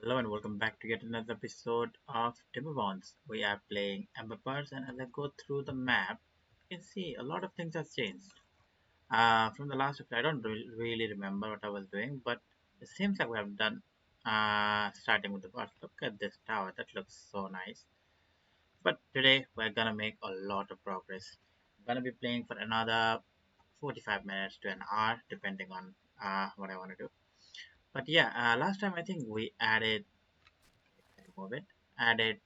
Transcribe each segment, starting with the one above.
Hello and welcome back to yet another episode of Timberborn. We are playing Emberpelts, and as I go through the map, you can see a lot of things have changed. From the last episode, I don't really remember what I was doing, but it seems like we have done starting with the first. Look at this tower, that looks so nice. But today we're gonna make a lot of progress. I'm gonna be playing for another 45 minutes to an hour, depending on what I want to do. But yeah, last time I think we added, remove it, added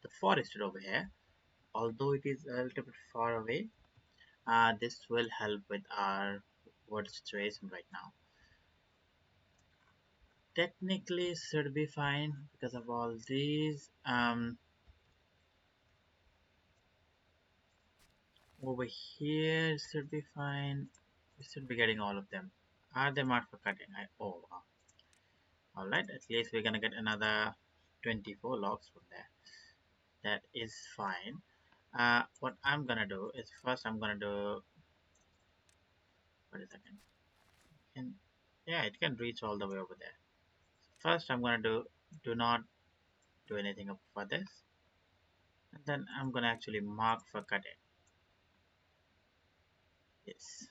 the forest over here. Although it is a little bit far away, this will help with our water situation right now. Technically should be fine because of all these. Over here should be fine. We should be getting all of them. Are they marked for cutting? Oh wow. Alright, at least we're gonna get another 24 logs from there. That is fine. What I'm gonna do is first I'm gonna do, wait a second. Can, yeah, it can reach all the way over there. First I'm gonna do not do anything for this, and then I'm gonna actually mark for cutting. Yes,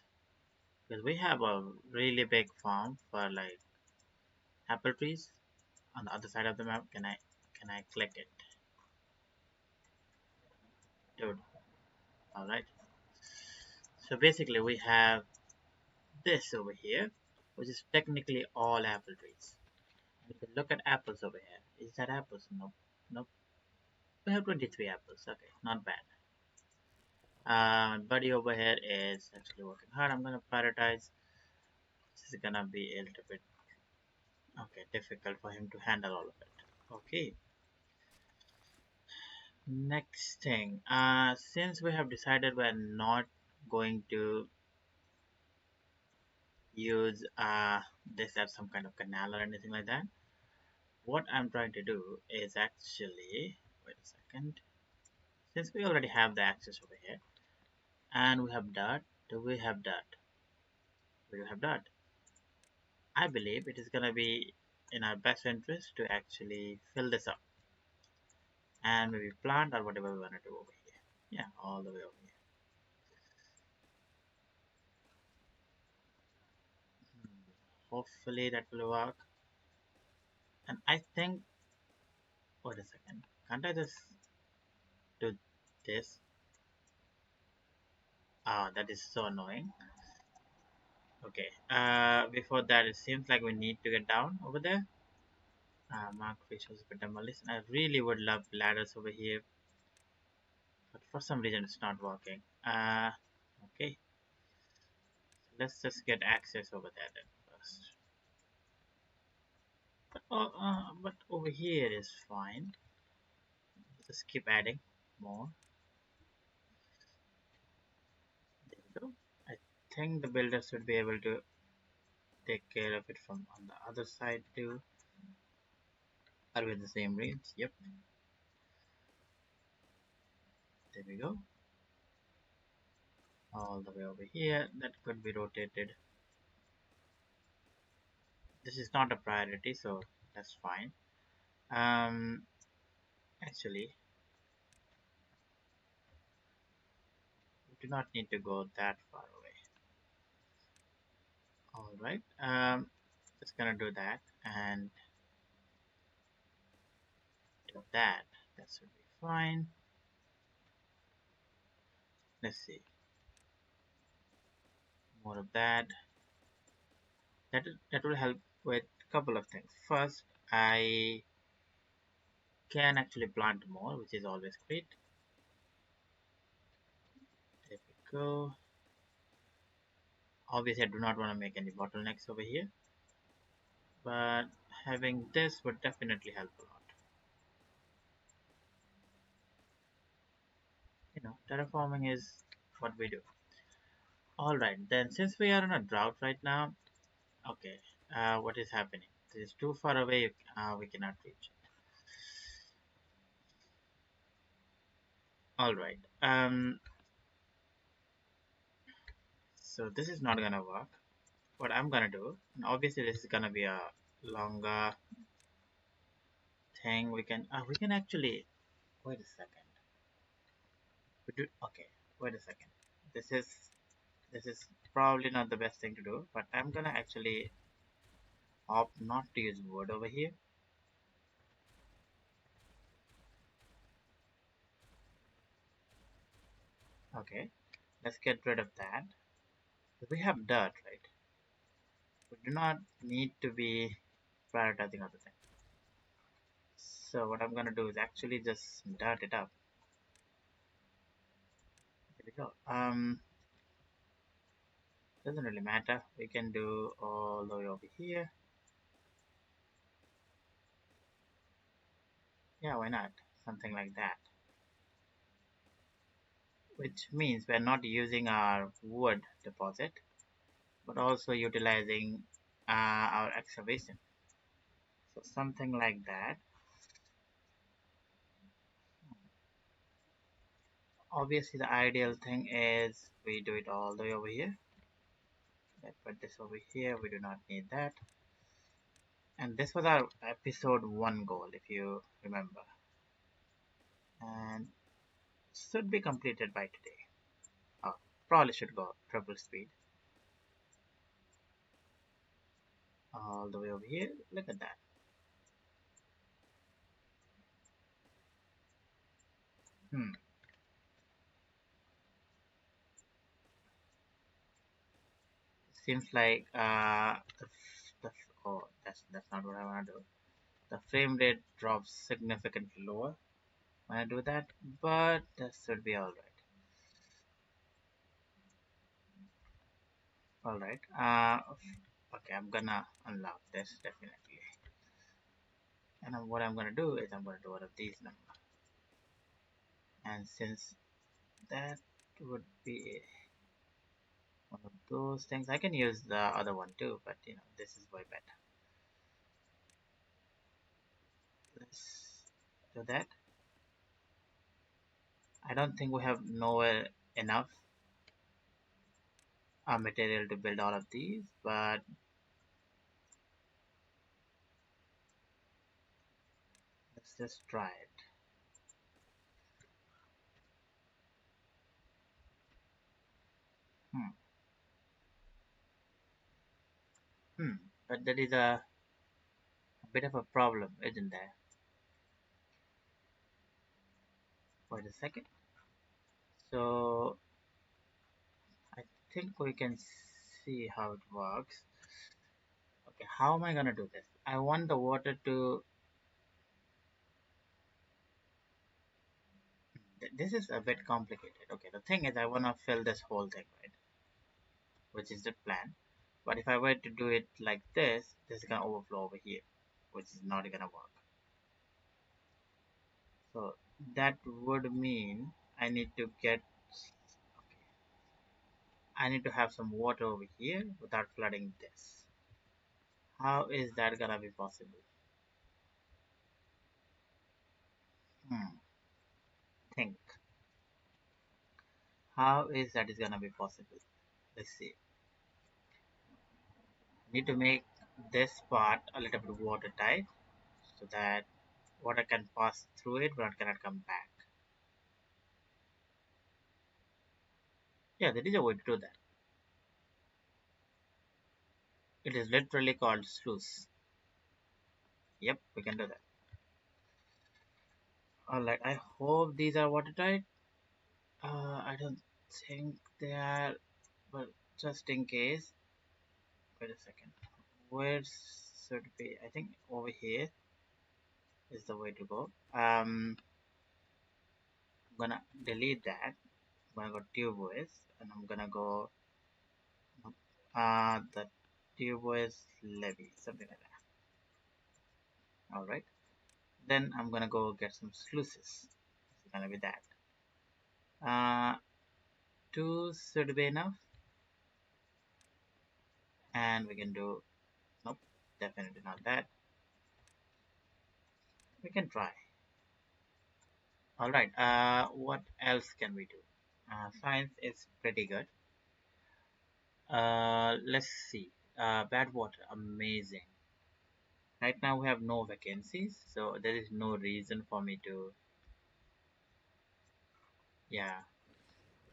because we have a really big farm for like apple trees on the other side of the map. Can I click it, dude? All right. So basically we have this over here, which is technically all apple trees. You can look at apples over here. Is that apples? Nope. Nope. We have 23 apples. Okay, not bad. Buddy over here is actually working hard. I'm gonna prioritize. This is gonna be a little bit okay difficult for him to handle all of it. Okay, next thing. Since we have decided we're not going to use this as some kind of canal or anything like that, what I'm trying to do is actually wait a second. Since we already have the access over here and we have dirt, do we have dirt? We do have dirt. I believe it is gonna be in our best interest to actually fill this up and maybe plant or whatever we want to do over here. Yeah, all the way over here. Hopefully that will work. And I think, wait a second, can't I just do this? Ah, that is so annoying. Okay, before that, it seems like we need to get down over there. Mark fish was a bit demolition. I really would love ladders over here, but for some reason it's not working. Okay, let's just get access over there then first. But over here is fine. Just keep adding more. There we go. I think the builder should be able to take care of it from on the other side too. Are we in the same range? Yep. There we go. All the way over here. That could be rotated. This is not a priority, so that's fine. Um, actually, we do not need to go that far away. All right. Just gonna do that and do that. That should be fine. Let's see. More of that. That will help with a couple of things. First, I can actually plant more, which is always great. There we go. Obviously, I do not want to make any bottlenecks over here, but having this would definitely help a lot. You know, terraforming is what we do. All right, then since we are in a drought right now, okay, what is happening? This is too far away. We cannot reach it. All right. So this is not gonna work. What I'm gonna do, and obviously this is gonna be a longer think we can actually wait a second. Okay, wait a second. This is this is probably not the best thing to do, but I'm gonna actually opt not to use wood over here. Okay, let's get rid of that. We have dirt, right? We do not need to be prioritizing other things. So what I'm gonna do is actually just dirt it up. There we go. Doesn't really matter. We can do all the way over here. Yeah, why not? Something like that. Which means we're not using our wood deposit, but also utilizing our excavation. So something like that. Obviously, the ideal thing is we do it all the way over here. Let's put this over here. We do not need that. And this was our episode 1 goal, if you remember. And should be completed by today. Oh, probably should go triple speed. All the way over here. Look at that. Hmm. Seems like the oh that's not what I want to do. The frame rate drops significantly lower when I do that, but that should be all right. All right. Okay, I'm gonna unlock this definitely. And what I'm gonna do is I'm gonna do one of these numbers. And since that would be one of those things, I can use the other one too, but this is way better. Let's do that. I don't think we have nowhere enough material to build all of these, but let's just try it. Hmm. Hmm. But there is a bit of a problem, isn't there? Wait a second. So I think we can see how it works. Okay, how am I gonna do this? I want the water to. This is a bit complicated. Okay, the thing is, I wanna fill this whole thing, right? Which is the plan. But if I were to do it like this is gonna overflow over here, which is not gonna work. So that would mean I need to get. Okay, I need to have some water over here without flooding this. How is that gonna be possible? Hmm. Think. How is that is gonna be possible? Let's see. Need to make this part a little bit watertight so that water can pass through it but cannot come back. Yeah, there is a way to do that. It is literally called sluice. Yep, we can do that. Alright, I hope these are watertight. I don't think they are, but just in case. Wait a second. Where should be? I think over here is the way to go. I'm gonna delete that. I'm gonna go tubewise and I'm gonna go the tubewise levy, something like that. Alright. Then I'm gonna go get some sluices. It's gonna be that. Uh, two should be enough. And we can do, nope, definitely not that. We can try. Alright, what else can we do? Science is pretty good. Let's see. Bad water, amazing. Right now we have no vacancies, so there is no reason for me to, yeah.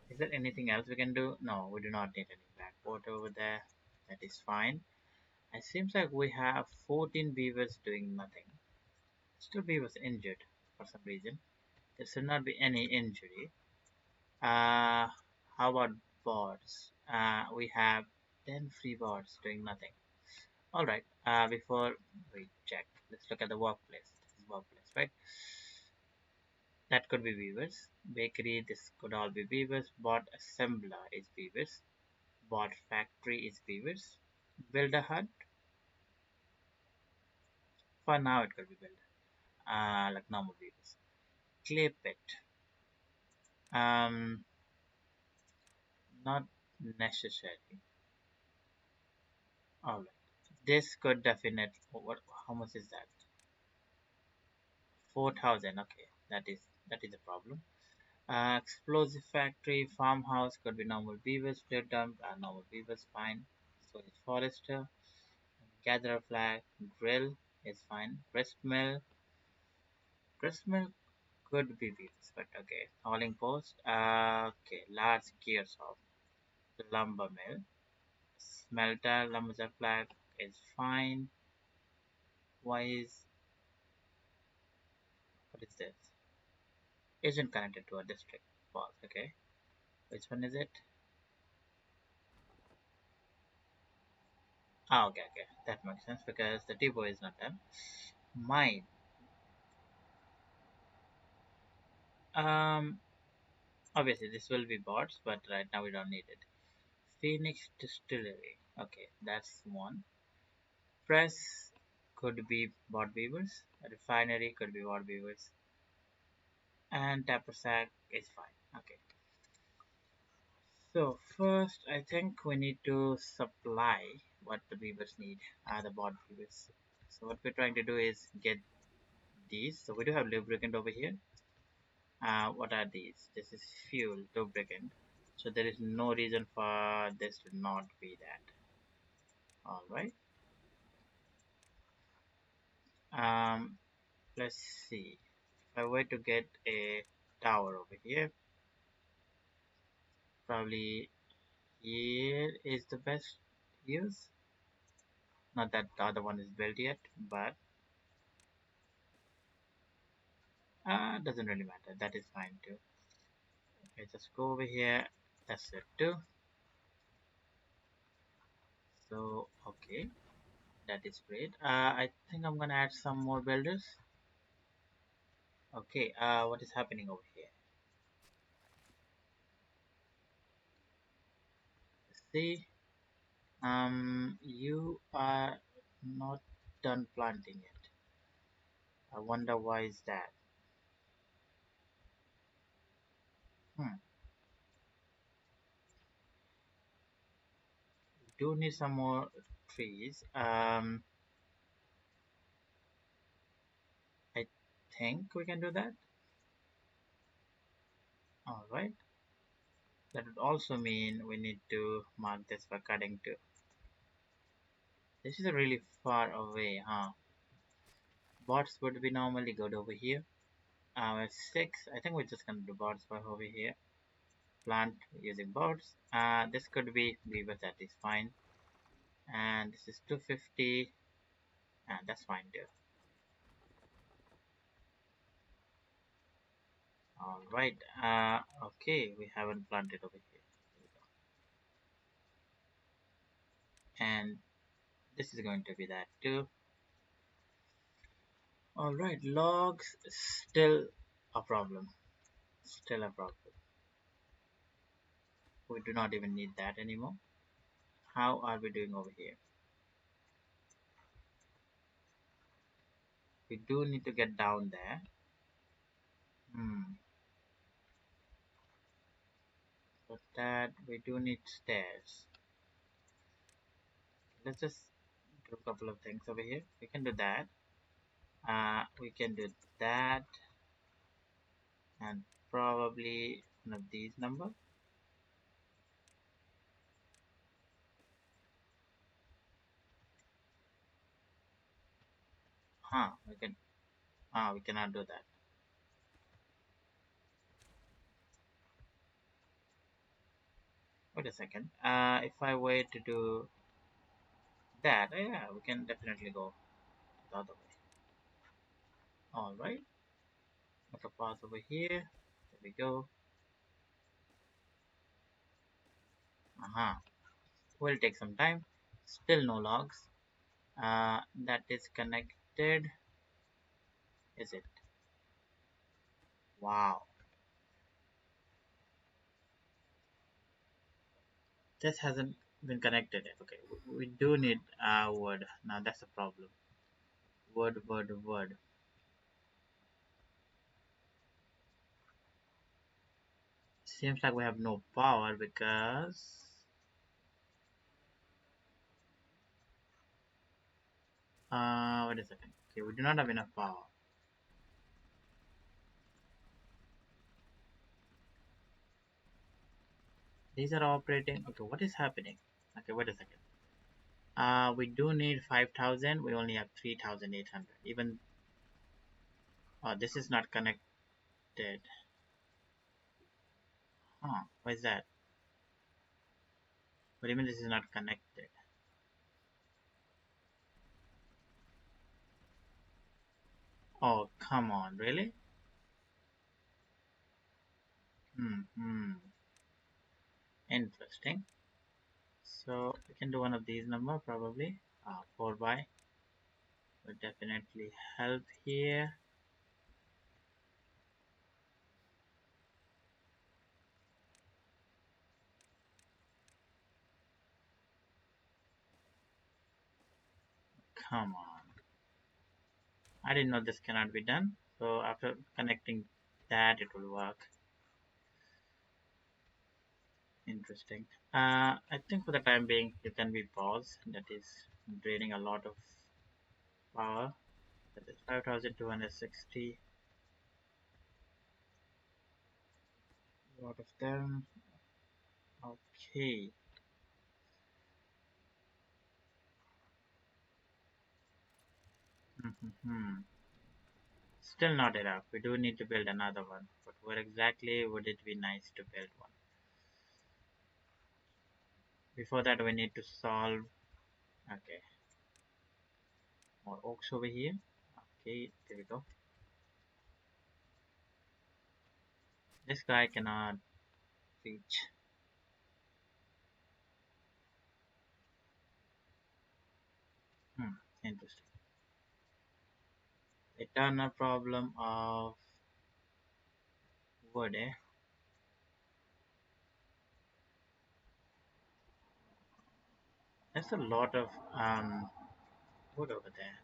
Is there anything else we can do? No, we do not need any backwater over there. That is fine. It seems like we have 14 beavers doing nothing. Still beavers injured for some reason. There should not be any injury. Uh, how about boards? We have 10 free boards doing nothing. Alright, before we check, let's look at the workplace. This is workplace, right? That could be Beavers. Bakery, this could all be Beavers. Bot assembler is Beavers. Bot factory is Beavers. Builder hut, for now it could be builder. Like normal Beavers. Clay pit, um, not necessary. Alright. This could definitely, how much is that? 4,000, okay. That is a problem. Explosive factory, farmhouse could be normal beavers, flare dump, normal beavers, fine. So is forester, gather flag, grill is fine. Grist mill could be beavers, but okay. Hauling post, okay. Large gear saw, lumber mill, smelter, lumberjack flag is fine. Why is what is this? Isn't connected to a district. Pause. Okay. Which one is it? Ah, okay, okay. That makes sense because the depot is not done. Mine. Um, Obviously this will be bots, but right now we don't need it. Phoenix Distillery. Okay, that's one. Press could be bot beavers. Refinery could be bot beavers. And Tapper Sack is fine. Okay. So first, I think we need to supply what the beavers need. The bot beavers. So what we're trying to do is get these. So we do have lubricant over here. What are these? This is fuel, lubricant. So there is no reason for this to not be that. All right. Um, let's see. If I were to get a tower over here, probably here is the best use. Not that the other one is built yet, but doesn't really matter. That is fine too. Okay, just go over here. That's it too. So okay, that is great. I think I'm gonna add some more builders. Okay, what is happening over here? See, you are not done planting yet. I wonder why is that. Hmm. We do need some more trees. I think we can do that. All right. That would also mean we need to mark this for cutting too. This is a really far away, huh? Bots would be normally good over here. At 6, I think we're just gonna do bots for over here. Plant using bots. This could be beaver, that is fine. And this is 250, and that's fine too. All right. Okay, we haven't planted over here. And this is going to be that too. All right, logs still a problem. Still a problem. We do not even need that anymore. How are we doing over here? We do need to get down there. Hmm. For that, we do need stairs. Let's just do a couple of things over here. We can do that. We can do that. And probably one of these numbers. We can. We cannot do that. Wait a second. If I were to do that, yeah, we can definitely go the other way. All right. Make a path over here. There we go. Uh-huh. Will take some time. Still no logs. That is connected. Is it? Wow. This hasn't been connected yet. Okay. We do need wood. Now that's a problem. Wood, wood, wood. Seems like we have no power because wait a second. Okay, we do not have enough power. These are operating. Okay, what is happening? Okay, wait a second. We do need 5,000. We only have 3,800. Even this is not connected. Huh? Why is that? What do you mean this is not connected? Oh, come on, really? Hmm. Interesting. So we can do one of these number probably. 4 by would definitely help here. Come on. I didn't know this cannot be done. So after connecting that, it will work. Interesting. I think for the time being, you can be paused. That is draining a lot of power. That is 5,260. A lot of them. Okay. Hmm. Still not enough. We do need to build another one. But where exactly would it be nice to build one? Before that, we need to solve. Okay. More oaks over here. Okay. There we go. This guy cannot reach. Interesting. Eternal problem of wood, eh? There's a lot of wood over there.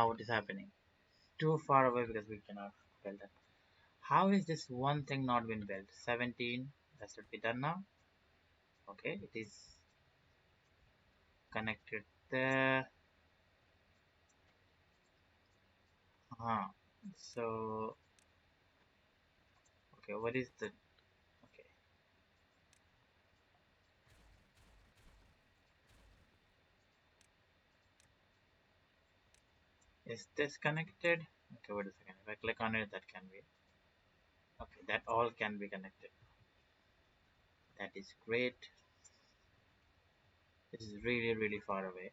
What is happening? Too far away because we cannot build it. How is this one thing not been built? 17. That should be done now. Okay, it is connected there. Uh-huh. So, okay, what is the. Okay, is this connected? Okay, wait a second. If I click on it, that can be. Okay, that all can be connected. That is great. This is really, really far away.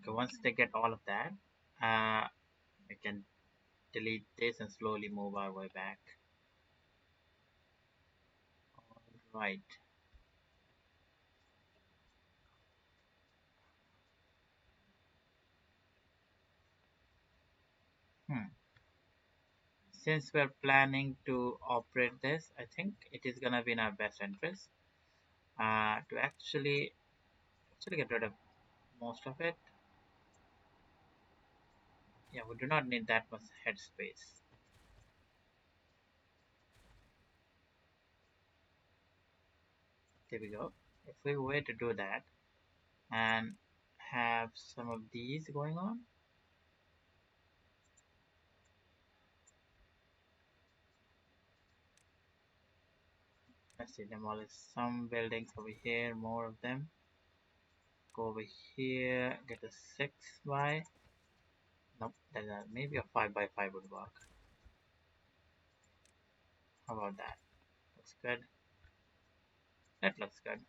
Okay, once they get all of that, we can delete this and slowly move our way back. All right. Hmm. Since we're planning to operate this, I think it is gonna be in our best interest to actually get rid of most of it. Yeah, we do not need that much headspace. There we go. If we were to do that and have some of these going on, Let's see, demolish some buildings over here, more of them. Go over here, get a 6 by. Nope, maybe a 5 by 5 would work. How about that? Looks good. That looks good.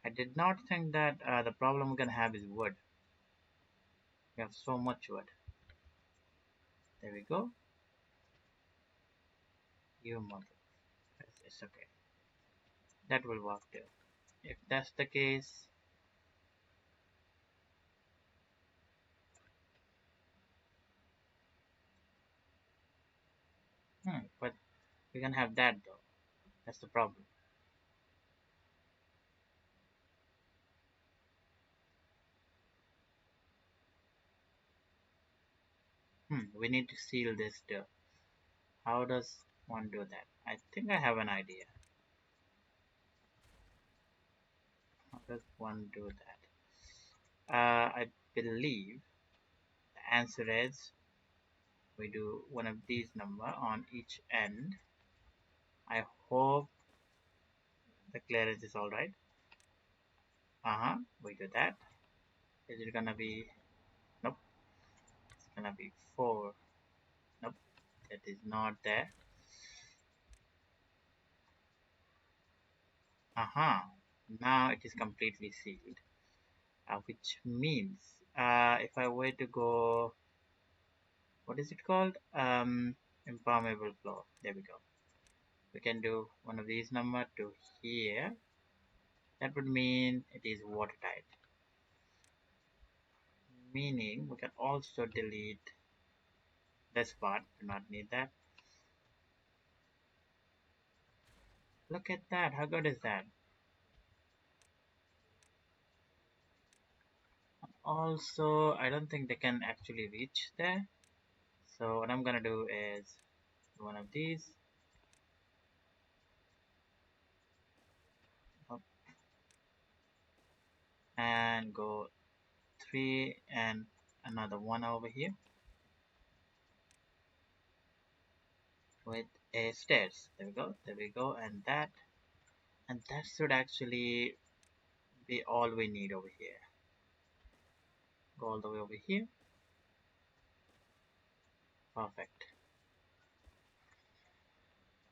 I did not think that the problem we're gonna have is wood. We have so much wood. There we go. You mother. It's okay. That will work too. If that's the case, but we can have that though. That's the problem. We need to seal this too. How does one do that? I think I have an idea. How does one do that? I believe the answer is we do one of these number on each end. I hope the clearance is alright. We do that. Is it gonna be? Nope. It's gonna be 4. Nope. That is not there. Now it is completely sealed. Which means if I were to go, what is it called? Impermeable floor. There we go. We can do one of these number to here. That would mean it is watertight. Meaning we can also delete this part. Do not need that. Look at that. How good is that? Also, I don't think they can actually reach there. So what I'm gonna do is one of these. Up and go 3 and another one over here with a stairs. There we go, and that should actually be all we need over here. Go all the way over here. Perfect.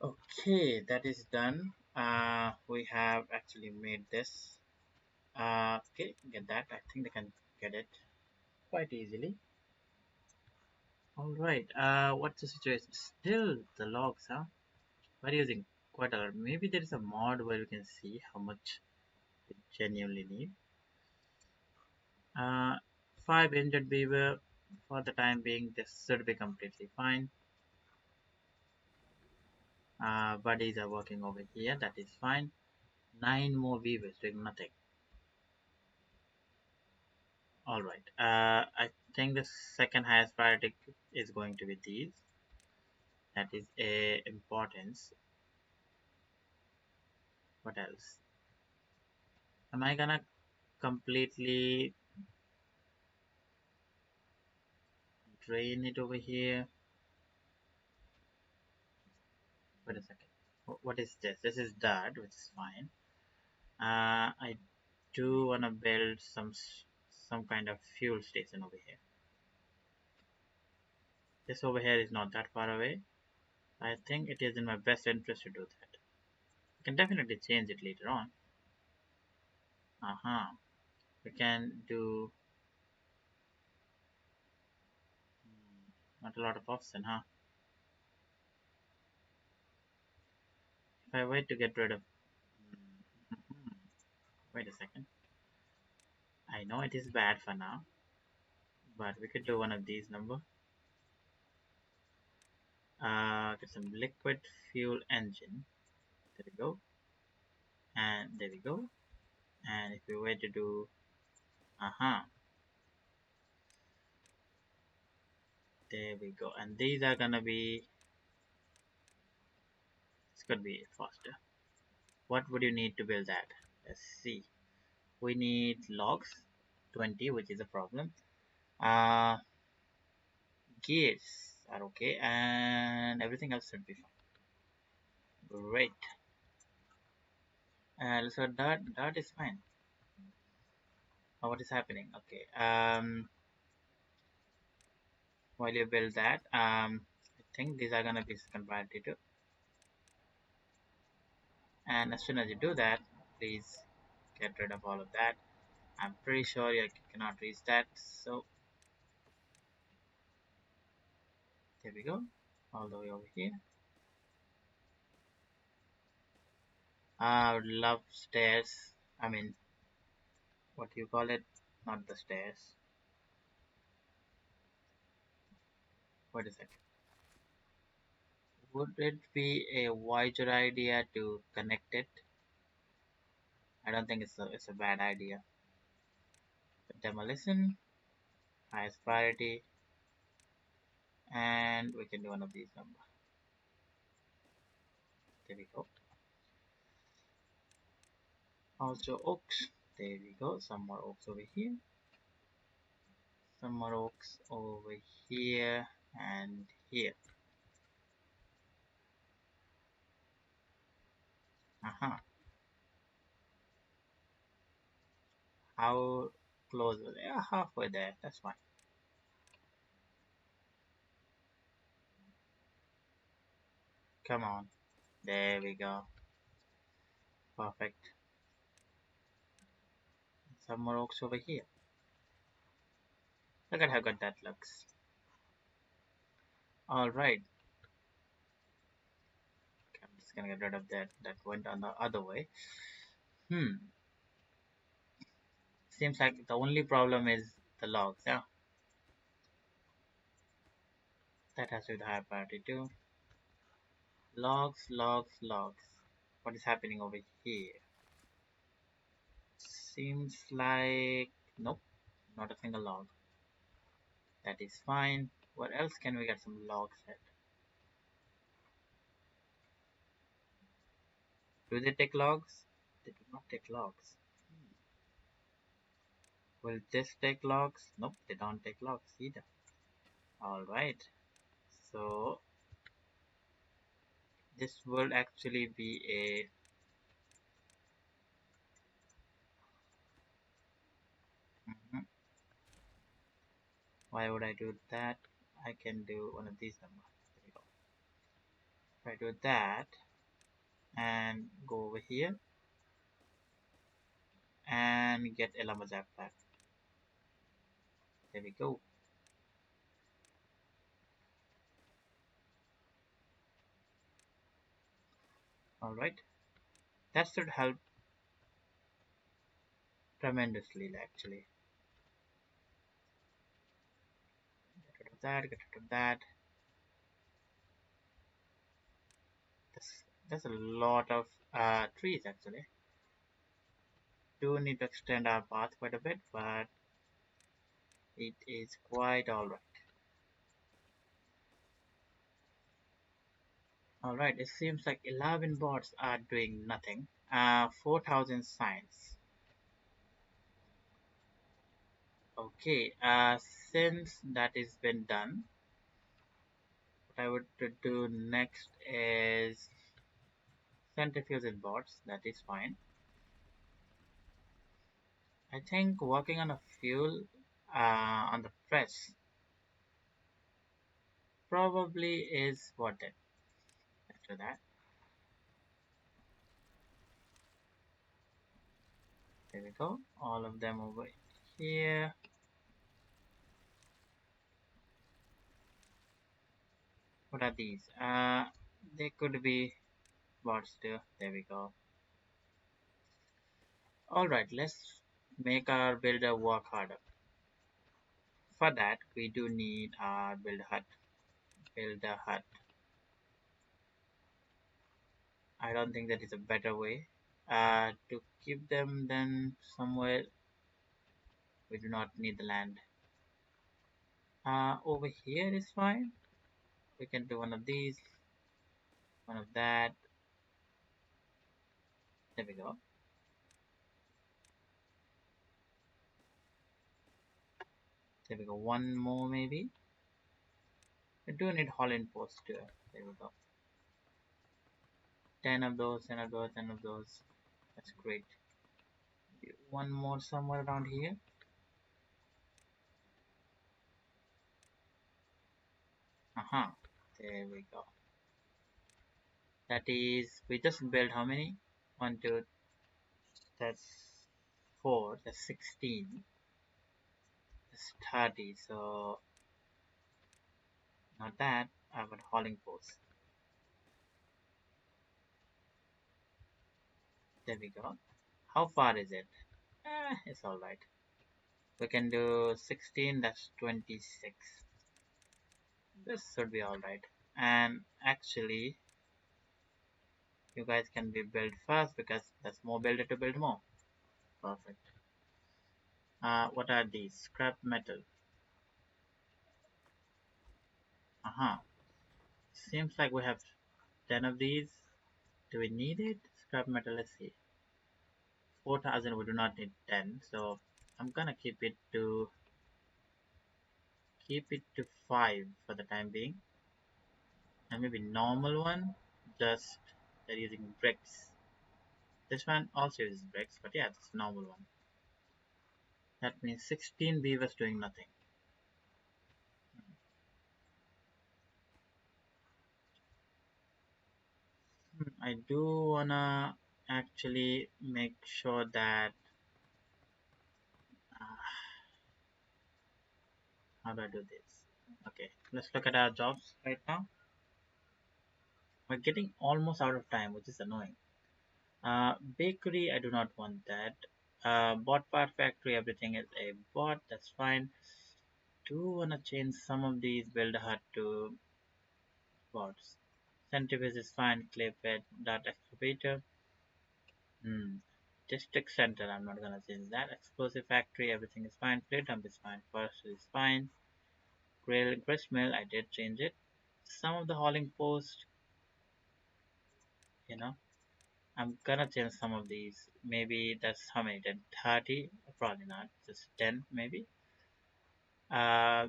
Okay, that is done. We have actually made this. Okay, get that. I think they can get it quite easily. All right. What's the situation? Still the logs, huh? We're using quite a lot. Maybe there is a mod where we can see how much we genuinely need. Uh, 5 injured beaver. For the time being, this should be completely fine. Buddies are working over here. That is fine. 9 more beavers doing nothing. All right. I think the second highest priority is going to be these. That is a importance. What else? Am I gonna completely drain it over here? Wait a second. What is this? This is dirt, which is fine. I do wanna build some kind of fuel station over here. This over here is not that far away. I think it is in my best interest to do that. I can definitely change it later on. We can do not a lot of option, huh? If I wait to get rid of wait a second. I know it is bad for now, but we could do one of these number. Get some liquid fuel engine. There we go. And there we go. And if we were to do there we go. And these are gonna be it's gonna be faster. What would you need to build that? Let's see. We need logs 20, which is a problem. Gears. are okay, and everything else should be fine. Great. So that is fine. What is happening? Okay. While you build that, I think these are gonna be second priority too. And as soon as you do that, please get rid of all of that. I'm pretty sure you cannot reach that. So there we go. All the way over here. I would love stairs. I mean, what do you call it? Not the stairs. What is it? Would it be a wiser idea to connect it? I don't think it's a bad idea. Demolition, highest priority, and we can do one of these numbers. There we go. Also oaks. There we go. Some more oaks over here. Some more oaks over here and here. Uh-huh. How close was it? Yeah, halfway there. That's fine. Come on. There we go. Perfect. Some more oaks over here. Look at how good that looks. Alright. I'm just gonna get rid of that. That went on the other way. Hmm. Seems like the only problem is the logs. Yeah. That has to be the higher priority too. Logs, logs, logs. What is happening over here? Seems like nope, not a single log. That is fine. What else can we get some logs at? Do they take logs? They do not take logs. Will this take logs? Nope, they don't take logs either. Alright. So this will actually be a mhm. Why would I do that? I can do one of these numbers. There we go. If I do that and go over here and get a lumberjack back. There we go. Alright. That should help tremendously actually. Get rid of that, get rid of that. That's a lot of trees actually. Do need to extend our path quite a bit, but it is quite alright. Alright, it seems like 11 bots are doing nothing. 4,000 signs. Okay, since that is been done, what I would to do next is centrifugal bots. That is fine. I think working on a fuel on the press probably is worth it. After that, there we go. All of them over here. What are these? They could be bots too. There we go. Alright, let's make our builder work harder. For that, we do need our build hut. Build a hut. I don't think that is a better way. To keep them then somewhere we do not need the land. Over here is fine. We can do one of these, one of that. There we go. There we go. One more maybe. We do need Holland post too. There we go. 10 of those, 10 of those, 10 of those. That's great. One more somewhere around here. Uh-huh. There we go. That is, we just built how many? One, two, that's 4, that's 16, that's 30. So, not that, I've got hauling post. There we go. How far is it? It's alright. We can do 16, that's 26. This should be alright. And actually, you guys can be built first because that's more builder to build more. Perfect. What are these? Scrap metal. Uh-huh. Seems like we have 10 of these. Do we need it? Scrap metal, let's see. 4,000, we do not need 10. So I'm gonna keep it to 5 for the time being. And maybe normal one, just they're using bricks. This one also uses bricks, but yeah, it's a normal one. That means 16 beavers doing nothing. I do wanna actually make sure that how do I do this? Okay, let's look at our jobs right now. We're getting almost out of time, which is annoying. Bakery, I do not want that. Bot part factory, everything is a bot, that's fine. Do wanna change some of these build hut to bots. Centrifuge is fine, clay pit, data excavator. District center, I'm not gonna change that. Explosive factory, everything is fine. Plate dump is fine. Forestry is fine. Grist mill, I did change it. Some of the hauling post, you know, I'm gonna change some of these. Maybe that's how many? Then 30? Probably not. Just 10 maybe. Uh,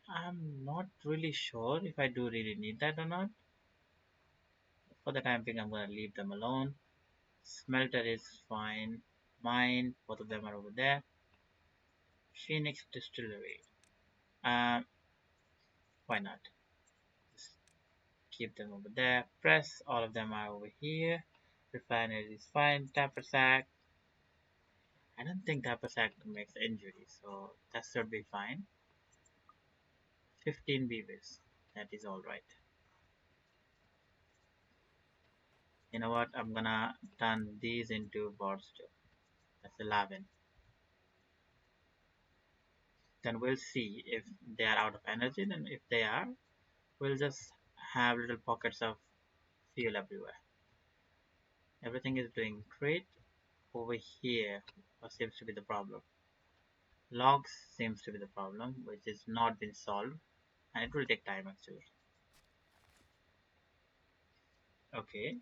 I'm not really sure if I do really need that or not. For the time being, I'm gonna leave them alone. Smelter is fine. Mine, both of them are over there. Phoenix Distillery. Uh, why not? Just keep them over there. Press, all of them are over here. Refinery is fine. Tapper sack. I don't think Tapper sack makes injury, so that should be fine. 15 beavers. That is alright. You know what? I'm gonna turn these into boards too. That's 11. Then we'll see if they are out of energy. Then if they are, we'll just have little pockets of fuel everywhere. Everything is doing great. Over here, what seems to be the problem? Logs seems to be the problem, which is not been solved, and it will take time actually. Okay,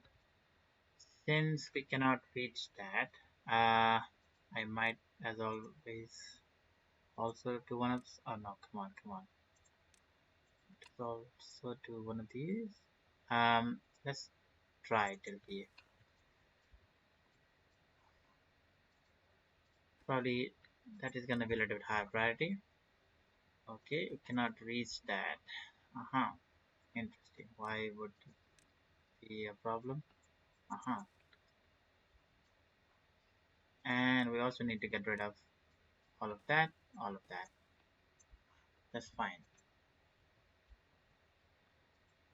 since we cannot reach that, I might as always also do one of. Oh no, come on, come on. Also do one of these. Let's try till here. Probably that is gonna be a little bit higher priority. Okay, you cannot reach that. Uh-huh. Interesting. Why would it be a problem? Uh-huh. And we also need to get rid of all of that, all of that. That's fine.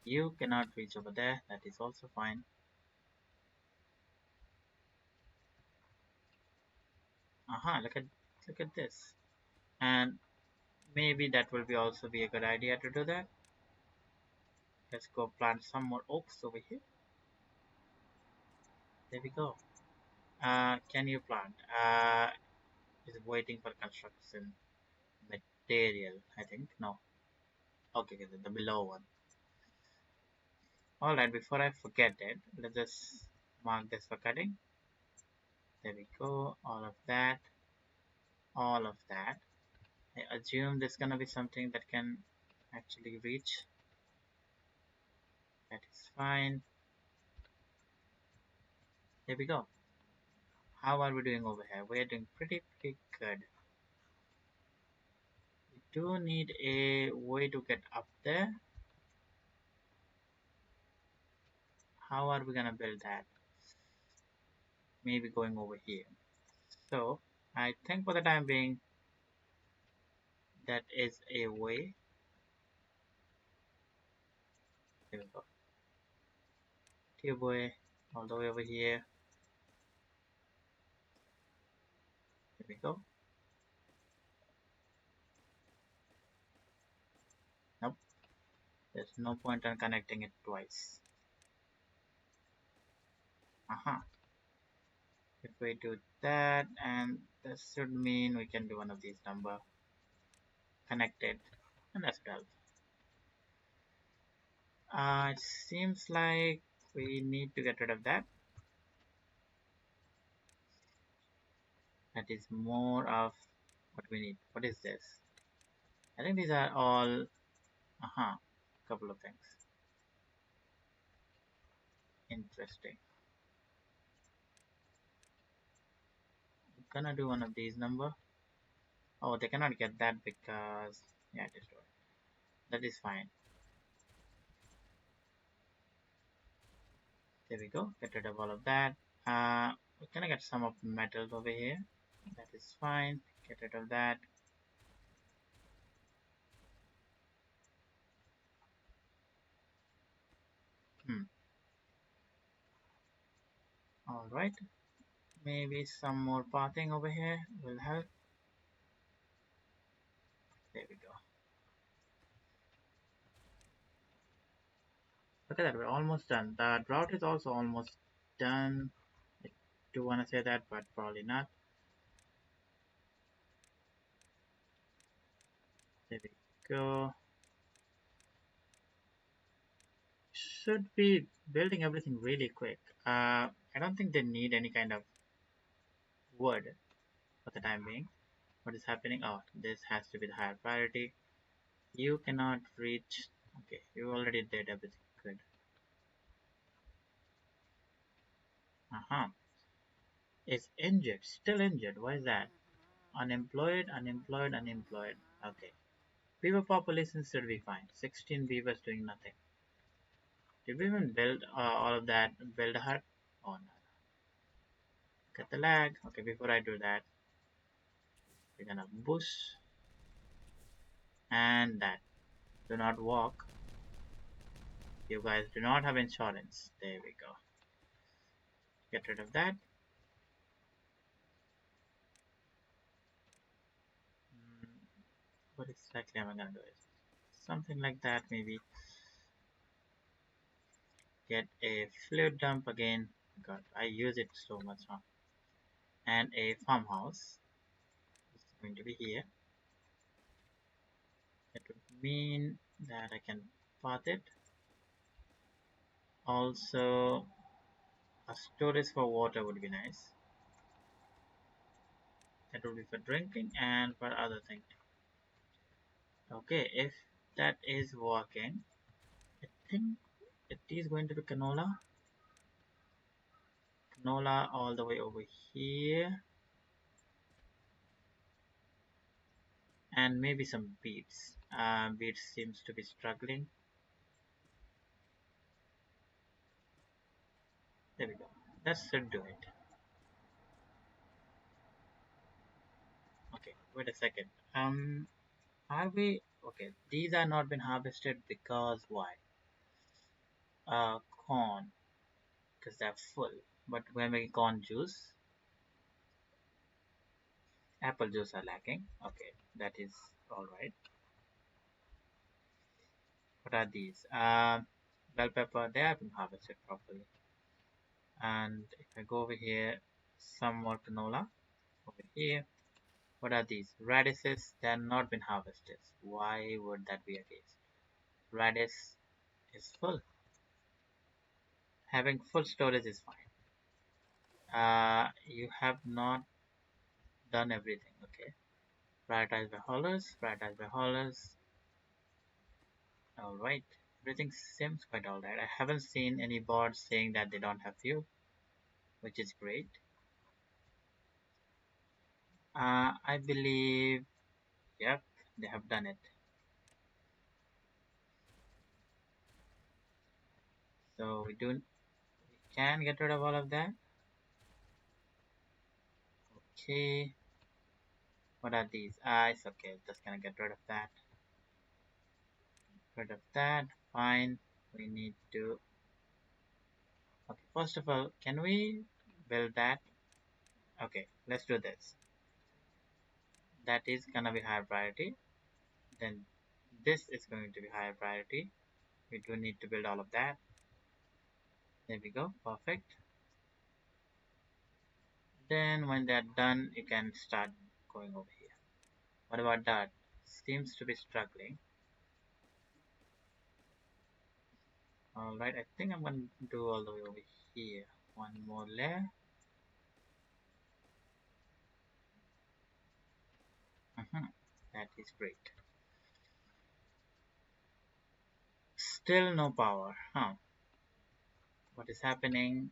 You cannot reach over there. That is also fine. Aha, look at this. And maybe that will be also be a good idea to do that. Let's go plant some more oaks over here. There we go. Can you plant? Is waiting for construction material, I think. No. Okay, the below one. Alright, before I forget it, let's just mark this for cutting. There we go. All of that. All of that. I assume there's gonna be something that can actually reach. That is fine. There we go. How are we doing over here? We're doing pretty good. We do need a way to get up there. How are we gonna build that? Maybe going over here. So I think for the time being, that is a way. There we go. Tube way all the way over here. There we go. Nope. There's no point on connecting it twice. Aha. If we do that, and this should mean we can do one of these number connected, and that's 12. It seems like we need to get rid of that. That is more of what we need. What is this? I think these are all, couple of things. Interesting. I'm gonna do one of these number. Oh, they cannot get that because, yeah, destroy. That is fine. There we go. Get rid of all of that. We're gonna get some of the metals over here. That is fine. Get rid of that. All right. Maybe some more pathing over here will help. There we go. Look at that. We're almost done. The drought is also almost done. I do want to say that, but probably not. There we go. Should be building everything really quick. I don't think they need any kind of wood for the time being. What is happening? Oh, this has to be the higher priority. You cannot reach. Okay, you already did everything. Good. Is injured. Still injured. Why is that? Unemployed, unemployed, unemployed. Okay. Beaver population should be fine. 16 beavers doing nothing. Did we even build all of that? Build a hut? Oh no. Get the lag. Okay, before I do that, we're gonna bush and that. Do not walk. You guys do not have insurance. There we go. Get rid of that. What exactly am I gonna do? Something like that maybe. Get a fluid dump again. God, I use it so much, huh? And a farmhouse. It's going to be here. That would mean that I can path it. Also, a storage for water would be nice. That would be for drinking and for other things. Okay, if that is working, I think it is going to be canola. Canola all the way over here. And maybe some beets. Beets seems to be struggling. There we go. That should do it. Okay, wait a second. Are we okay? These are not been harvested because why? Corn, because they're full. But we're making corn juice. Apple juice are lacking. Okay, that is all right. What are these? Bell pepper. They have been harvested properly. And if I go over here, some more canola over here. What are these? Radishes. They have not been harvested. Why would that be a case? Radish is full. Having full storage is fine. You have not done everything. Okay. Prioritize by haulers, prioritize by haulers. Alright, everything seems quite alright. I haven't seen any bots saying that they don't have fuel, which is great. I believe, yep, they have done it. So we can get rid of all of that. Okay, what are these? It's okay, just gonna get rid of that. Rid of that, fine. We need to, okay, first of all, can we build that? Okay, let's do this. That is gonna be higher priority. Then this is going to be higher priority. We do need to build all of that. There we go, perfect. Then when they're done, you can start going over here. What about that? Seems to be struggling. Alright, I think I'm going to do all the way over here. One more layer. That is great. Still no power, huh? What is happening?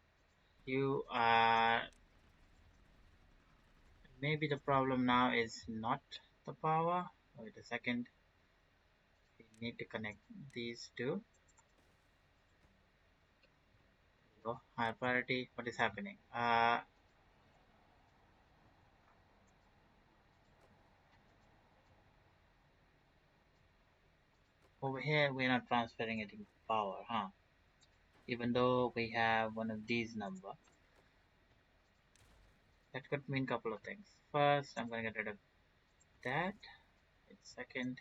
You are... Maybe the problem now is not the power. Wait a second. We need to connect these two. Go. High priority. What is happening? Over here, we're not transferring it in power, huh? Even though we have one of these number. That could mean a couple of things. First, I'm going to get rid of that. Wait a second.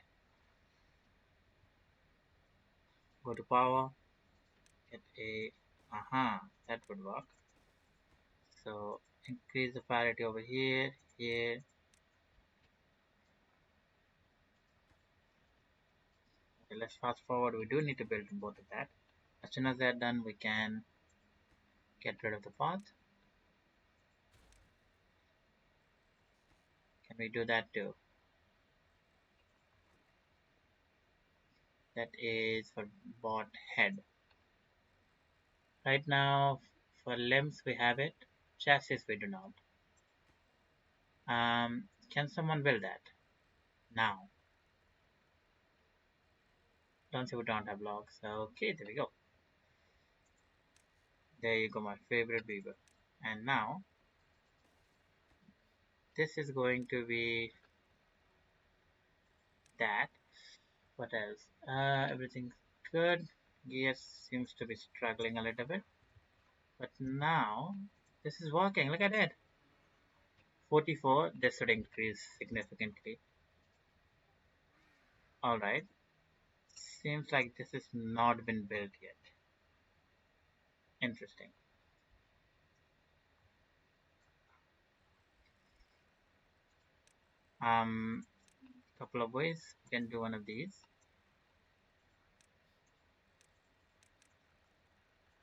Go to power. Get a... that would work. So, increase the parity over here, here. Okay, let's fast forward. We do need to build both of that. As soon as they're done, we can get rid of the path. Can we do that too? That is for bot head. Right now, for limbs we have it. Chassis we do not. Can someone build that? Now. Don't say we don't have logs. Okay, there we go. There you go, my favorite beaver. And now, this is going to be that. What else? Everything's good. Gears seems to be struggling a little bit. But now, this is working. Look at it. 44. This should increase significantly. Alright. Seems like this has not been built yet. Interesting. Couple of ways. You can do one of these.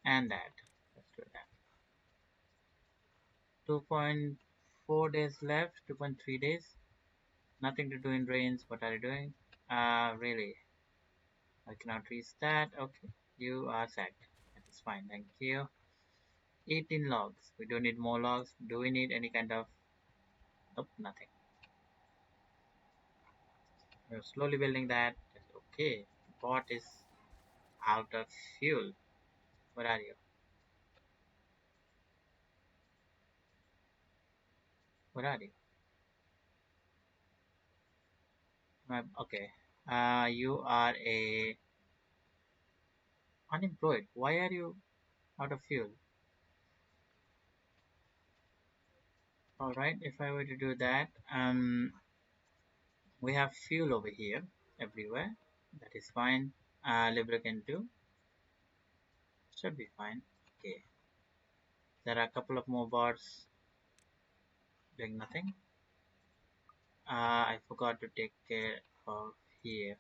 And that. Let's do that. 2.4 days left. 2.3 days. Nothing to do in rains. What are you doing? Really? I cannot reach that. Okay. You are sacked. That is fine. Thank you. 18 logs. We don't need more logs. Do we need any kind of... Nope, nothing. We're slowly building that. Okay. Bot is out of fuel. Where are you? Where are you? Okay. You are a unemployed. Why are you out of fuel? Alright, if I were to do that, we have fuel over here everywhere. That is fine. Lubricant too. Should be fine. Okay. There are a couple of more bars doing nothing. I forgot to take care of here.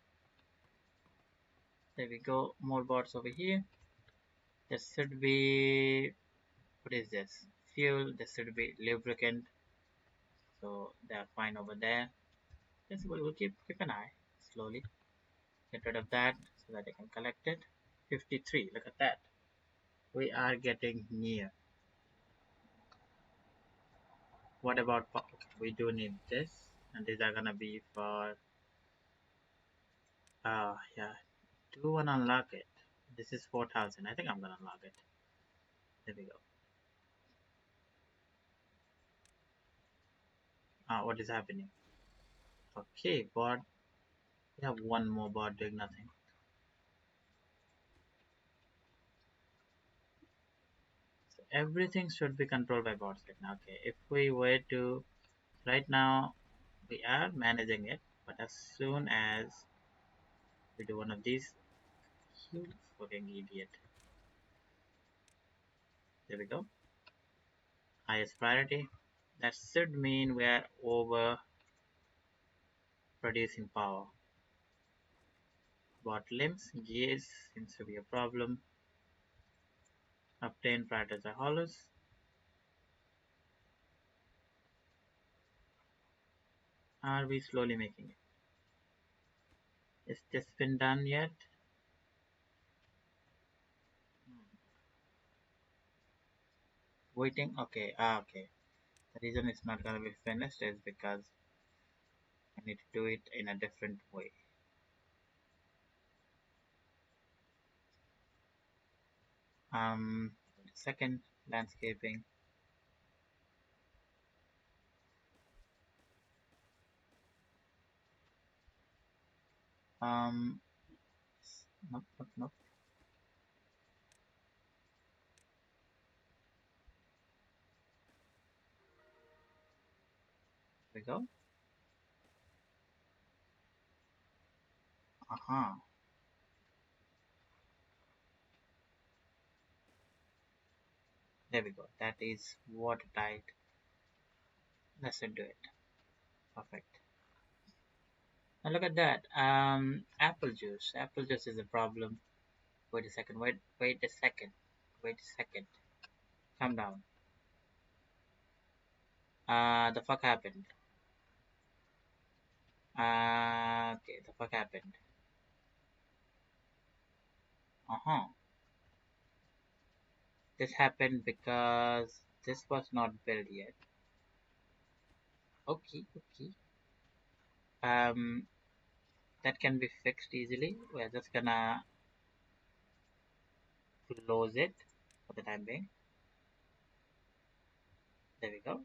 There we go. More bots over here. This should be, what is this? Fuel. This should be lubricant. So they are fine over there. Yes, we'll keep an eye. Slowly get rid of that so that I can collect it. 53. Look at that. We are getting near. What about okay, we do need this, and these are gonna be for yeah. Do wanna unlock it? This is 4,000. I think I'm gonna unlock it. There we go. What is happening? Okay, bot. We have one more bot doing nothing. So everything should be controlled by bots right now. Okay, if we were to right now, we are managing it, but as soon as we do one of these, you fucking idiot. There we go. Highest priority. That should mean we are over producing power. Bot limbs, gears seems to be a problem. Obtain prioritize hollows. Are we slowly making it? Is this been done yet? Waiting. Okay. Okay. The reason it's not gonna be finished is because I need to do it in a different way. Second landscaping. Um, nope, nope, nope. There we go. Uh-huh. There we go. That is watertight. Let's do it. Perfect. Now look at that. Apple juice. Apple juice is a problem. Wait a second. Wait a second. Wait a second. Calm down. The fuck happened? Okay, the fuck happened? Uh-huh. This happened because this was not built yet. Okay, okay. Um, that can be fixed easily. We're just gonna close it for the time being. There we go.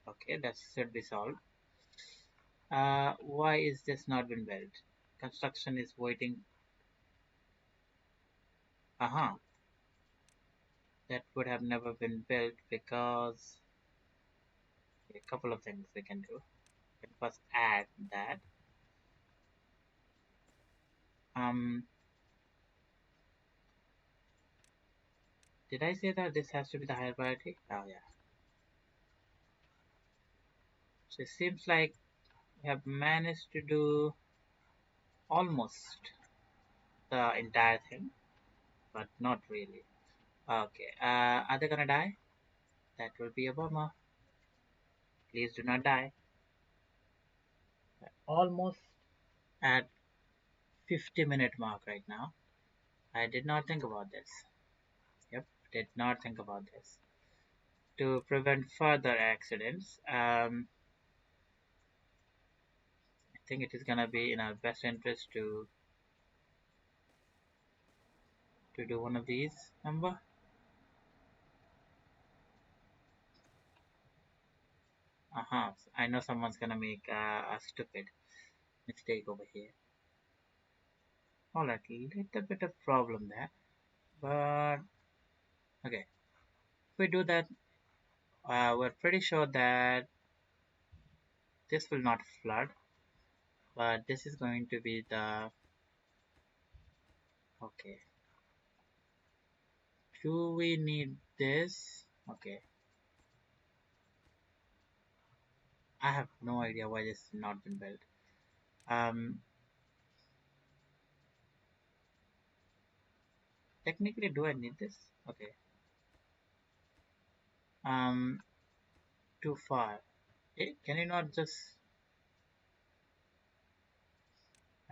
Okay, that should be solved. Why is this not been built? Construction is waiting. Uh-huh. That would have never been built because a couple of things we can do. We can first add that. Um, did I say that this has to be the higher priority? Oh yeah. So it seems like we have managed to do almost the entire thing, but not really. Okay. Are they gonna die? That will be a bummer. Please do not die. Almost at 50-minute mark right now. I did not think about this. Yep, did not think about this. To prevent further accidents, I think it is gonna be in our best interest to do one of these number. Uh-huh. I know someone's gonna make a stupid mistake over here. Alright, little bit of problem there. But okay. If we do that, we're pretty sure that this will not flood. But this is going to be the okay. Do we need this? Okay. I have no idea why this has not been built. Um, Technically, do I need this? Okay. Um, Too far. Can you not just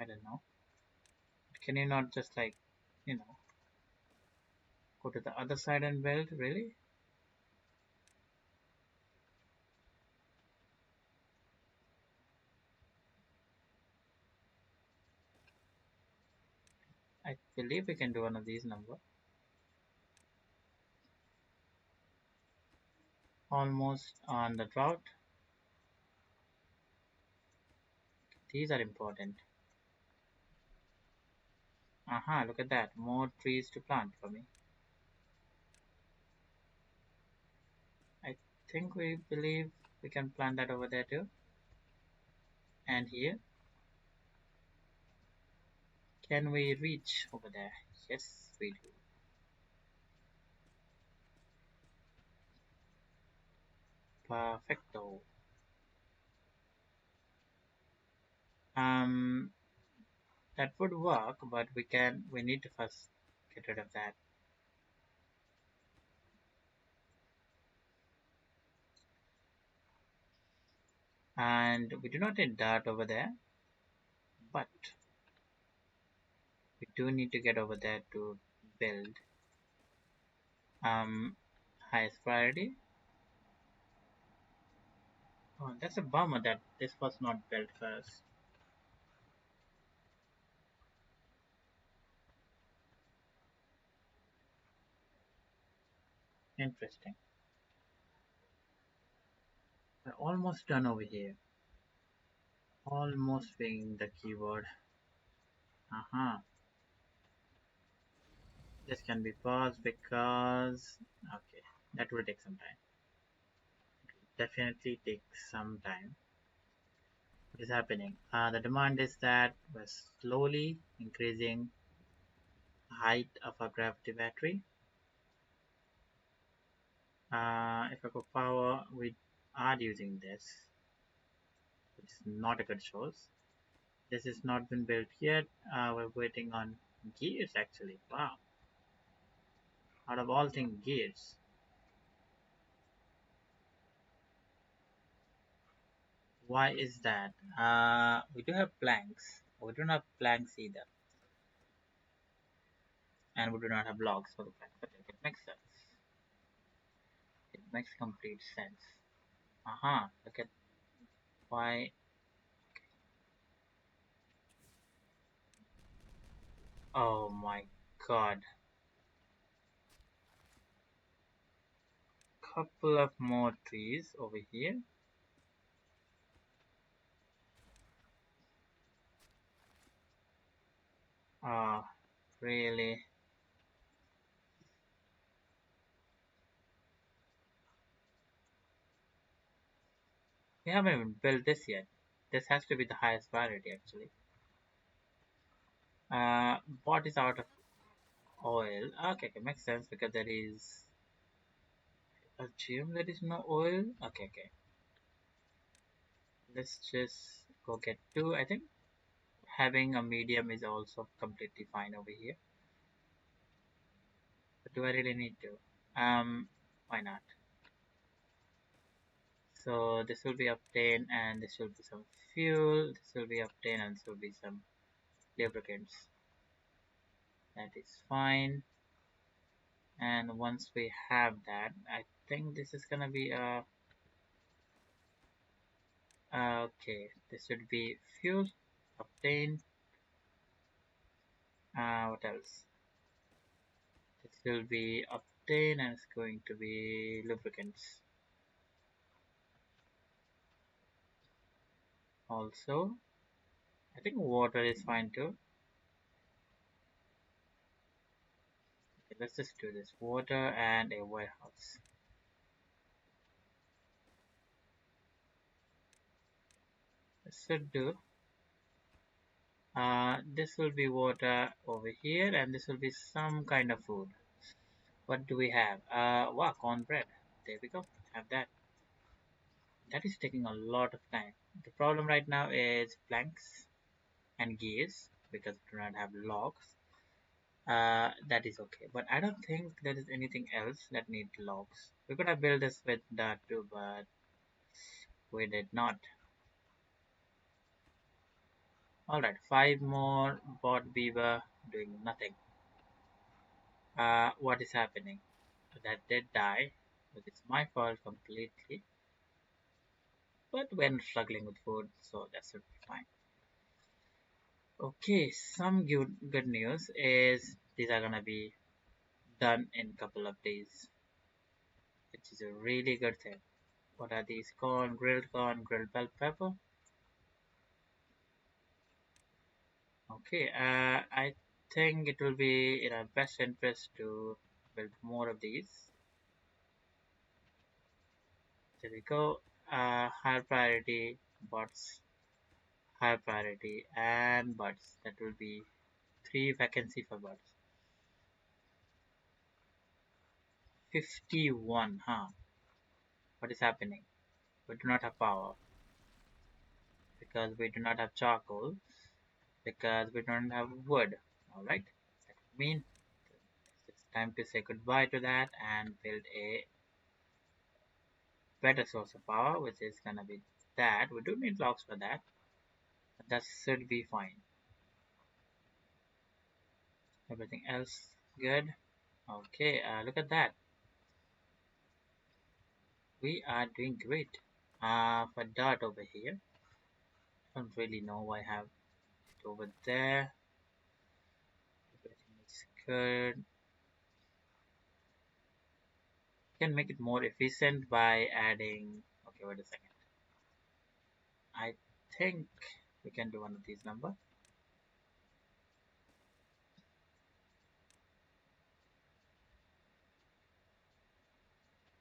I don't know. Can you not just like, you know, go to the other side and build? Really? I believe we can do one of these number. Almost on the drought. These are important. Aha, look at that. More trees to plant for me. I think we believe we can plant that over there too. And here. Can we reach over there? Yes, we do. Perfecto. Um, that would work, but we need to first get rid of that. And we do not need dirt over there, but we do need to get over there to build. Highest priority. Oh, that's a bummer that this was not built first. Interesting. We're almost done over here. Almost being the keyword. Uh-huh. This can be paused because okay, that will take some time. Definitely take some time. What is happening? The demand is that we're slowly increasing the height of our gravity battery. If I go power, we are using this, which is not a good source. This has not been built yet. We're waiting on gears actually. Wow. Out of all things, gears. Why is that? We do have planks. We don't have planks either. And we do not have logs for the planks. But it makes sense. It makes complete sense. Look at why. Oh my god. Couple of more trees over here. Ah, really? We haven't even built this yet. This has to be the highest priority actually. What is out of oil? Okay, makes sense because there is. Assume there is no oil. Okay. Let's just go get two. I think having a medium is also completely fine over here. But do I really need to? Why not? So this will be obtained and this will be some fuel. This will be obtained and this will be some lubricants. That is fine. And once we have that, I think this is gonna be okay. This should be fuel obtained. What else? This will be obtained and it's going to be lubricants. Also, I think water is fine too. Okay, let's just do this. Water and a warehouse. This should do. This will be water over here and this will be some kind of food. What do we have? Wow, cornbread. There we go. Have that. That is taking a lot of time. The problem right now is planks and gears because we do not have logs. That is okay, but I don't think there is anything else that needs logs. We could have built this with that too, but we did not. Alright, 5 more bot Beaver doing nothing. What is happening? That did die, but it's my fault completely. But we're struggling with food, so that should be fine. Okay, some good news is these are gonna be done in couple of days, which is a really good thing. What are these? Corn, grilled bell pepper. Okay, I think it will be in our best interest to build more of these. There we go. Higher priority bots, higher priority, and bots. That will be 3 vacancy for bots. 51, huh? What is happening? We do not have power because we do not have charcoal because we don't have wood. Alright? That would mean it's time to say goodbye to that and build a better source of power, which is gonna be that. We do need logs for that, but that should be fine. Everything else good. Okay, look at that. We are doing great. For dart over here, I don't really know why I have it over there. Everything is good. Can make it more efficient by adding. Okay, wait a second. I think we can do one of these number.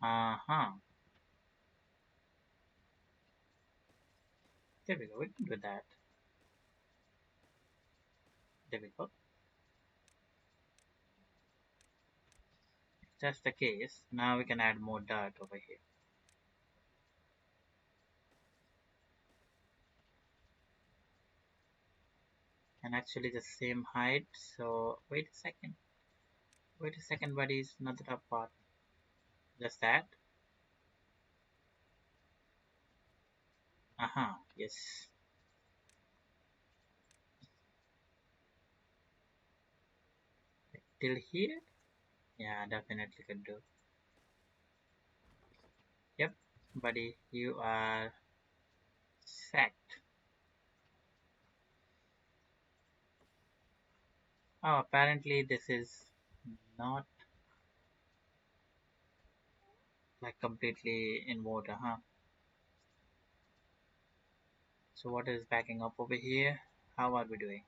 Uh-huh. There we go. We can do that. There we go. If that's the case, now we can add more dirt over here. And actually the same height. So wait a second. Wait a second, buddies. Not the top part. Just that. Uh-huh. Yes. Till here? Yeah, definitely could do. Yep, buddy. You are sacked. Oh, apparently this is not like completely in water, huh? So what is backing up over here? How are we doing?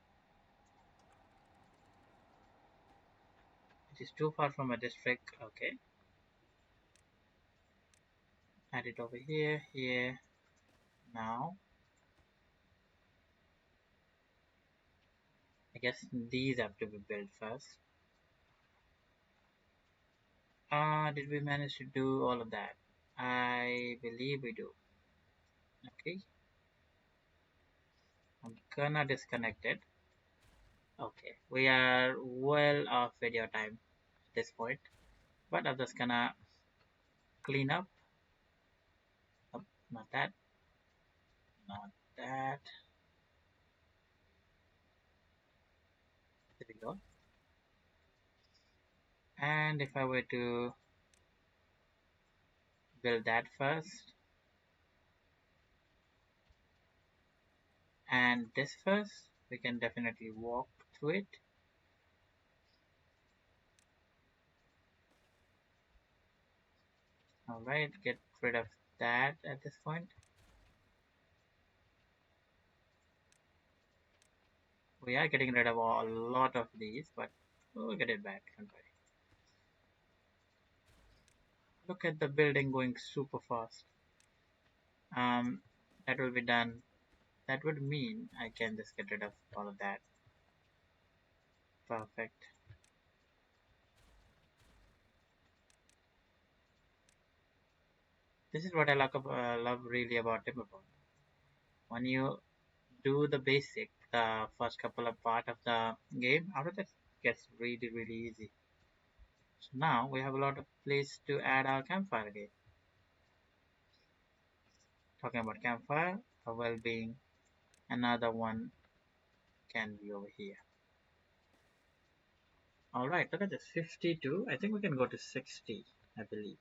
It is too far from a district. Okay. Add it over here, here, now. I guess these have to be built first. Did we manage to do all of that? I believe we do. Okay. I'm gonna disconnect it. Okay. We are well off video time at this point. But I'm just gonna clean up. Oh, not that. Not that. There we go. And if I were to build that first and this first, we can definitely walk through it. Alright, get rid of that at this point. We are getting rid of a lot of these, but we'll get it back, don't worry. Look at the building going super fast. That will be done. That would mean I can just get rid of all of that. Perfect. This is what I love really about Timberborn. When you do the basic, the first couple of part of the game, after that gets really easy. So now we have a lot of place to add our campfire again. Talking about campfire, our well-being, another one can be over here. Alright, look at this, 52. I think we can go to 60, I believe.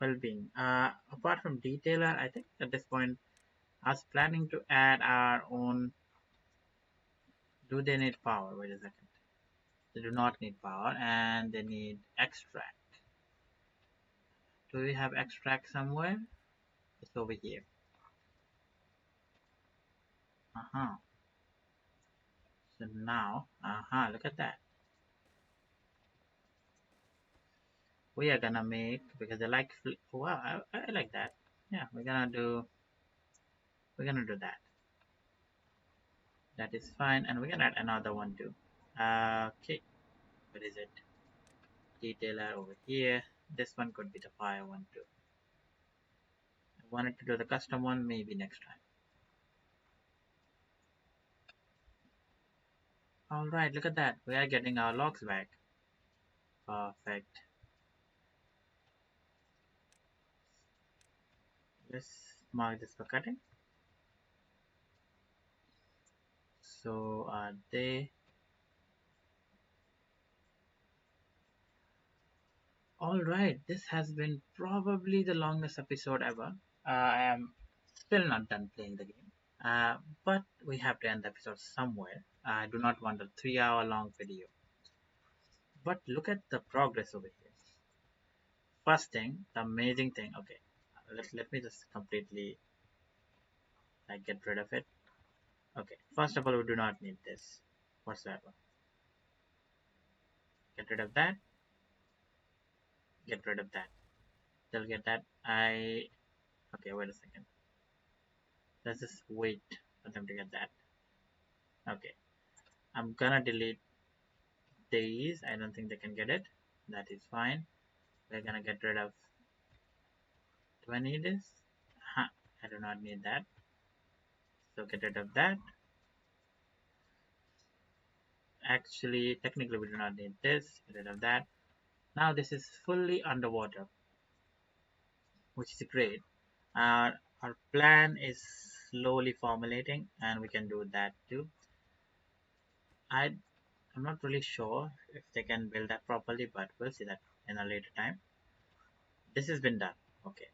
Well-being. Apart from detailer, I think at this point, I was planning to add our own. Do they need power? Wait a second. They do not need power, and they need extract. Do we have extract somewhere? It's over here. Uh-huh. So now, look at that. We are gonna make, because I like, wow, I like that. Yeah, we're gonna do that. That is fine, and we're gonna add another one too. Okay, what is it? Detailer over here. This one could be the fire one too. I wanted to do the custom one, maybe next time. Alright, look at that. We are getting our logs back. Perfect. Let's mark this for cutting. So are they. Alright, this has been probably the longest episode ever. I am still not done playing the game. But we have to end the episode somewhere. I do not want a 3 hour long video. But look at the progress over here. First thing, the amazing thing. Okay, let me just completely get rid of it. Okay, first of all, we do not need this whatsoever. Get rid of that. Get rid of that. They'll get that. Okay, wait a second. Let's just wait for them to get that. Okay, I'm gonna delete these. I don't think they can get it. That is fine. We're gonna get rid of. Do I need this? I do not need that. So get rid of that. Actually, technically we do not need this. Get rid of that. Now this is fully underwater, which is great. Our plan is slowly formulating, and we can do that too. I'm not really sure if they can build that properly, but we'll see that in a later time. This has been done. Okay.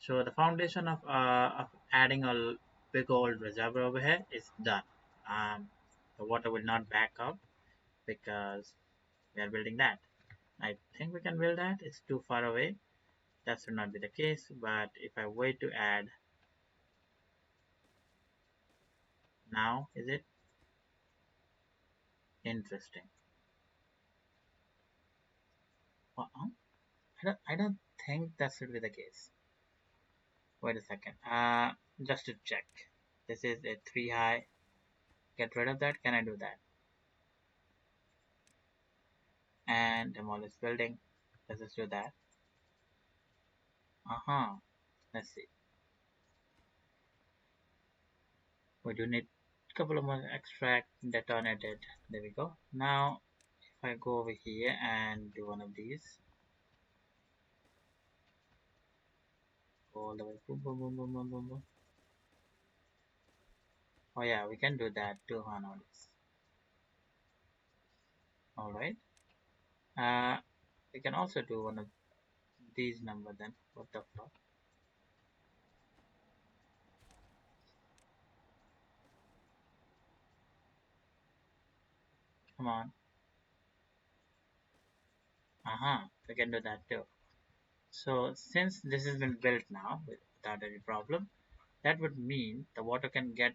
So the foundation of adding a big old reservoir over here is done. The water will not back up because we are building that. I think we can build that. It's too far away. That should not be the case. But if I wait to add now, is it interesting? I don't think that should be the case. Wait a second. Just to check. This is a 3 high. Get rid of that. Can I do that? And demolish building. Let's just do that. Let's see. We do need a couple of more extract detonated. There we go. Now, if I go over here and do one of these, go all the way. Boom, boom, boom, boom, boom, boom, boom. Oh yeah, we can do that too, nowadays. All right. Uh, we can also do one of these number then. What the fuck? Come on. We can do that too. So since this has been built now without any problem, that would mean the water can get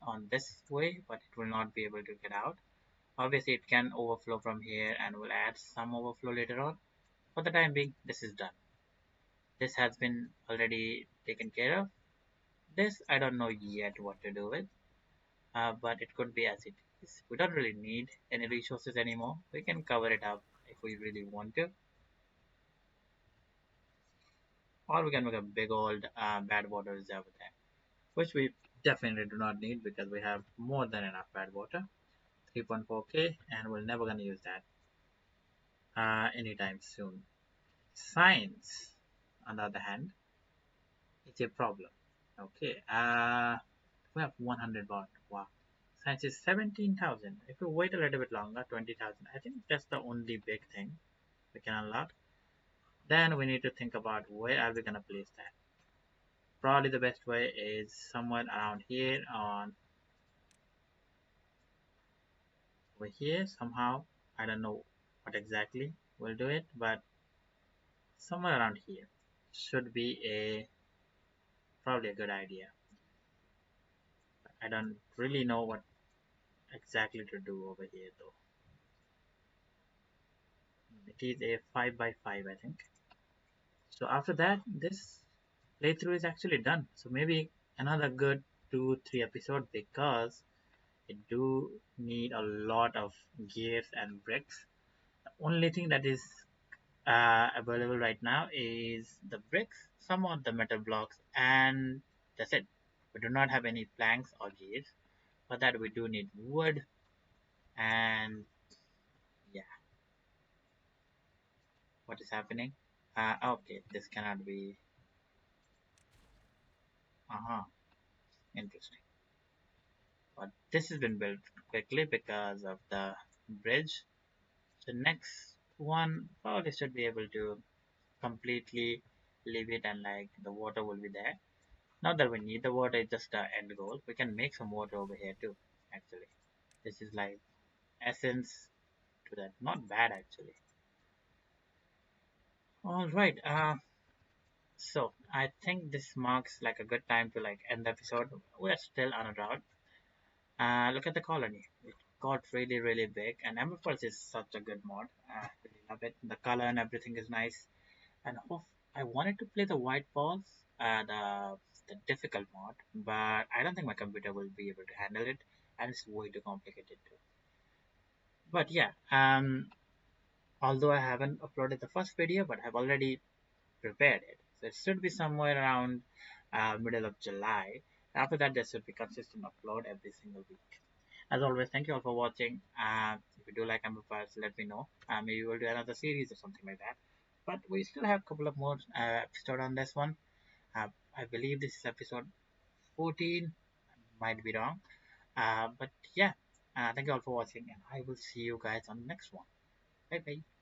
on this way, but it will not be able to get out. Obviously, it can overflow from here and will add some overflow later on. For the time being, this is done. This has been already taken care of. This, I don't know yet what to do with, but it could be as it is. We don't really need any resources anymore. We can cover it up if we really want to. Or we can make a big old bad water reserve there, which we definitely do not need because we have more than enough bad water. 3.4k, and we're never going to use that anytime soon. Science, on the other hand, it's a problem. Okay, we have 100 baht. Wow. Science is 17,000. If we wait a little bit longer, 20,000. I think that's the only big thing we can unlock. Then we need to think about where are we gonna place that. Probably the best way is somewhere around here on over here somehow. I don't know what exactly will do it, but somewhere around here should be a probably a good idea. I don't really know what exactly to do over here though. It is a 5 by 5 I think. So after that this playthrough is actually done. So maybe another good 2-3 episode because it do need a lot of gears and bricks. The only thing that is available right now is the bricks, some of the metal blocks, and that's it. We do not have any planks or gears. For that, we do need wood, and yeah, what is happening? Okay, this cannot be. Interesting. But this has been built quickly because of the bridge. The next one probably should be able to completely leave it and like the water will be there. Not that we need the water, it's just the end goal. We can make some water over here too, actually. This is like essence to that. Not bad actually. Alright, so I think this marks like a good time to like end the episode. We're still on a route. Look at the colony. It got really, really big and Emberpelts is such a good mod. I really love it. The color and everything is nice. And I wanted to play the white balls, the difficult mod, but I don't think my computer will be able to handle it, and it's way too complicated too. But yeah, although I haven't uploaded the first video, but I've already prepared it, so it should be somewhere around middle of July. After that, there should be consistent upload every single week. As always, thank you all for watching. If you do like Amber Files, let me know. Maybe we'll do another series or something like that. But we still have a couple of more episodes on this one. I believe this is episode 14. Might be wrong. But yeah, thank you all for watching, and I will see you guys on the next one. Bye bye.